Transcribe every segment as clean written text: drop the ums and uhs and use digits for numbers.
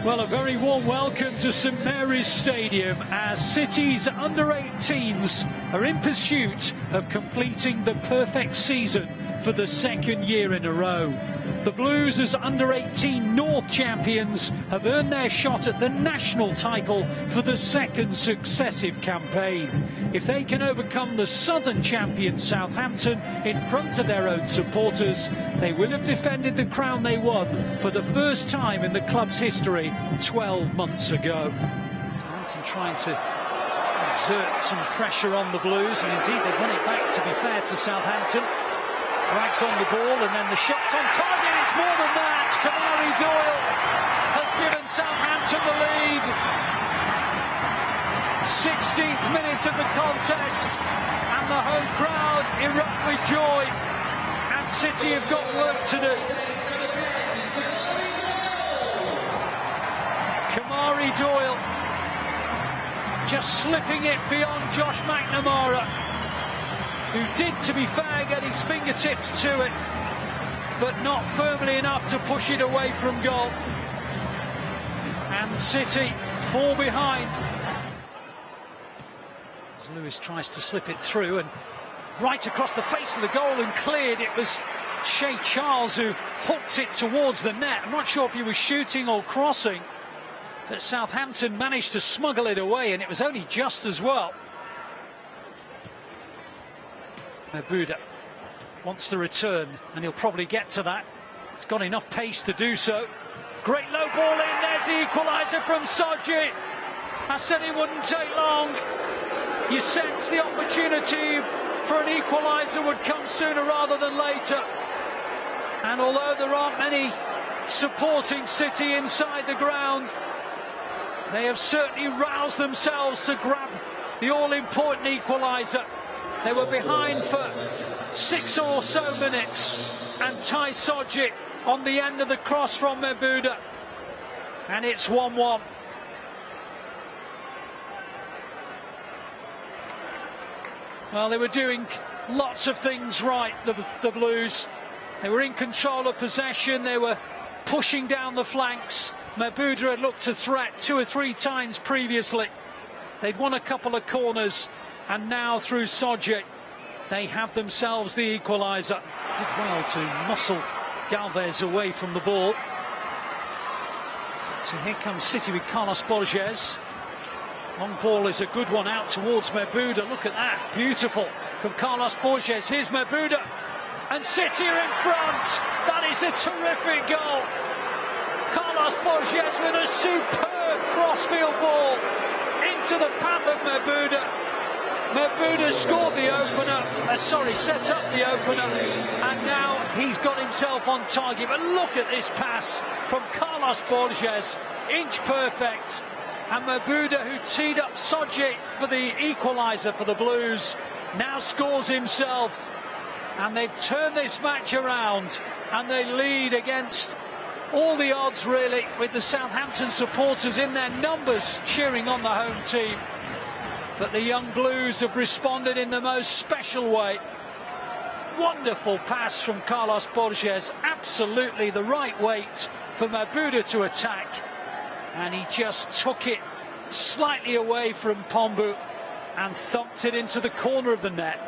Well, a very warm welcome to St Mary's Stadium as City's under-18s are in pursuit of completing the perfect season for the second year in a row. The Blues, as under-18 North champions, have earned their shot at the national title for the second successive campaign. If they can overcome the Southern champion Southampton in front of their own supporters, they will have defended the crown they won for the first time in the club's history 12 months ago. Southampton trying to exert some pressure on the Blues, and indeed they've won it back, to be fair to Southampton. Drags on the ball, and then the shot's on target. It's more than that. Kamari Doyle has given Southampton the lead. 16th minute of the contest, and the home crowd erupt with joy, and City have got work to do. Kamari Doyle just slipping it beyond Josh McNamara, who did, to be fair, get his fingertips to it, but not firmly enough to push it away from goal. And City fall behind. As Lewis tries to slip it through, and right across the face of the goal and cleared. It was Shea Charles who hooked it towards the net. I'm not sure if he was shooting or crossing, but Southampton managed to smuggle it away, and it was only just as well. Buda wants the return, and he'll probably get to that. He's got enough pace to do so. Great low ball in. There's the equaliser from Soji. I said it wouldn't take long. You sense the opportunity for an equaliser would come sooner rather than later. And although there aren't many supporting City inside the ground, they have certainly roused themselves to grab the all-important equaliser. They were behind for 6 or so minutes, and Tai Soji on the end of the cross from Mebuda, and it's 1-1. Well, they were doing lots of things right, the Blues. They were in control of possession, they were pushing down the flanks. Mebuda had looked a threat 2 or 3 times previously. They'd won a couple of corners, and now through Soji they have themselves the equaliser. Did well to muscle Galvez away from the ball. So here comes City with Carlos Borges. Long ball is a good one out towards Mebuda. Look at that, beautiful from Carlos Borges. Here's Mebuda, and City are in front. That is a terrific goal. Carlos Borges with a superb crossfield ball into the path of Mebuda. Mebuda scored the opener, set up the opener, and now he's got himself on target. But look at this pass from Carlos Borges, inch perfect. And Mebuda, who teed up Soji for the equaliser for the Blues, now scores himself. And they've turned this match around, and they lead against all the odds, really, with the Southampton supporters in their numbers cheering on the home team. But the young Blues have responded in the most special way. Wonderful pass from Carlos Borges, absolutely the right weight for Mebuda to attack, and he just took it slightly away from Pombu and thumped it into the corner of the net.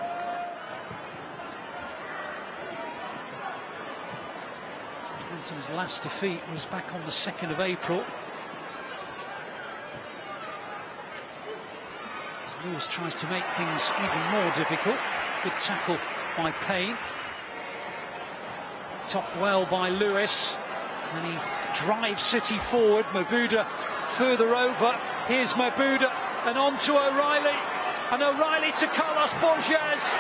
Southampton's last defeat was back on the 2nd of April. Lewis tries to make things even more difficult. Good tackle by Payne. Tough well by Lewis, and he drives City forward. Mebuda further over. Here's Mebuda, and on to O'Reilly, and O'Reilly to Carlos Borges,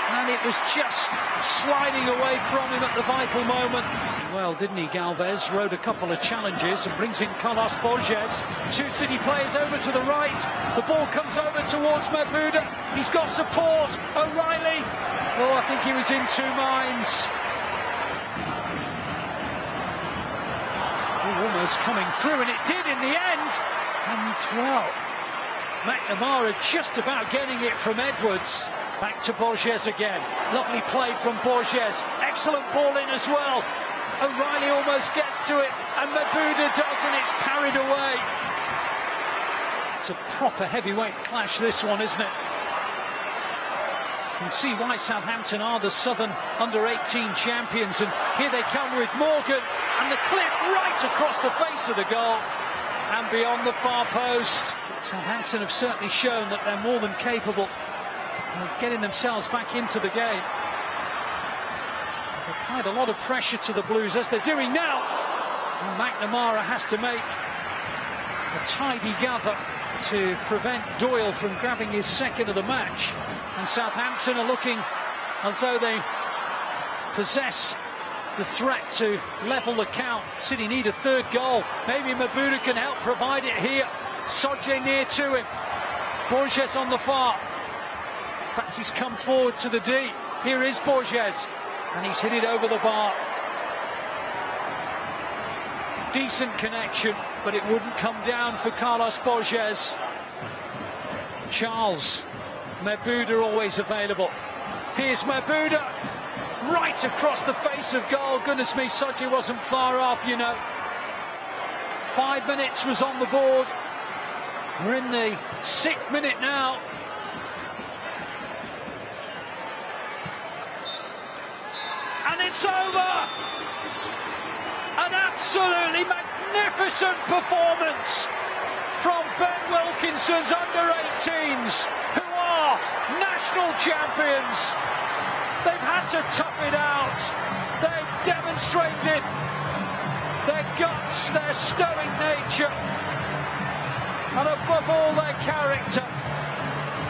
and it was just sliding away from him at the vital moment. Well, didn't he, Galvez? Rode a couple of challenges and brings in Carlos Borges. 2 City players over to the right. The ball comes over towards Mebuda. He's got support. O'Reilly. Oh, I think he was in 2 minds. Oh, almost coming through, and it did in the end. And, well, McNamara just about getting it from Edwards. Back to Borges again. Lovely play from Borges. Excellent ball in as well. O'Reilly almost gets to it, and Mabuda does, and it's parried away. It's a proper heavyweight clash, this one, isn't it? You can see why Southampton are the Southern Under-18 champions, and here they come with Morgan, and the clip right across the face of the goal and beyond the far post. Southampton have certainly shown that they're more than capable of getting themselves back into the game. They've applied a lot of pressure to the Blues, as they're doing now, and McNamara has to make a tidy gather to prevent Doyle from grabbing his second of the match. And Southampton are looking as though they possess the threat to level the count. City need a third goal. Maybe Mabuda can help provide it here. Sodje near to him. Borges on the far. In fact, he's come forward to the D. Here is Borges, and he's hit it over the bar. Decent connection, but it wouldn't come down for Carlos Borges. Charles, Mabuda always available. Here's Mabuda, right across the face of goal. Goodness me, Sodje wasn't far off, you know. 5 minutes was on the board. We're in the 6th minute now. And it's over! An absolutely magnificent performance from Ben Wilkinson's Under-18s, who are national champions. They've had to tough it out. They've demonstrated their guts, their stoic nature, and above all, their character.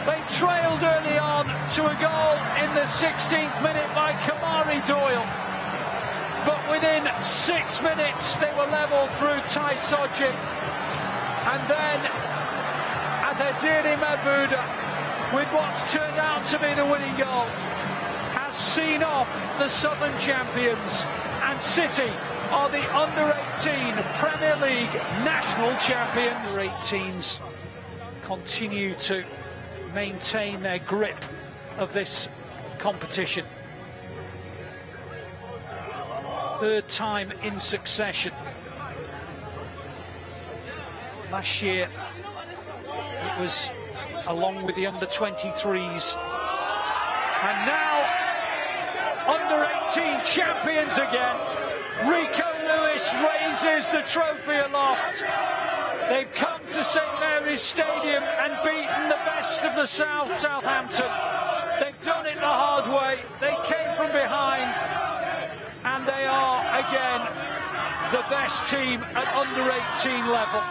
They trailed early on to a goal in the 16th minute by Kamari Doyle, but within 6 minutes they were level through Ty Sodje, and then Adediri Mabuda, with what's turned out to be the winning goal, has seen off the Southern champions, and City are the Under-18 Premier League national champions. Under-18s continue to maintain their grip of this competition. Third time in succession. Last year it was along with the Under-23s, and now Under-18 champions again. Rico Lewis raises the trophy aloft. They've come to St Mary's Stadium and beaten the best of the South, Southampton. They've done it the hard way. They came from behind, and they are again the best team at Under-18 level.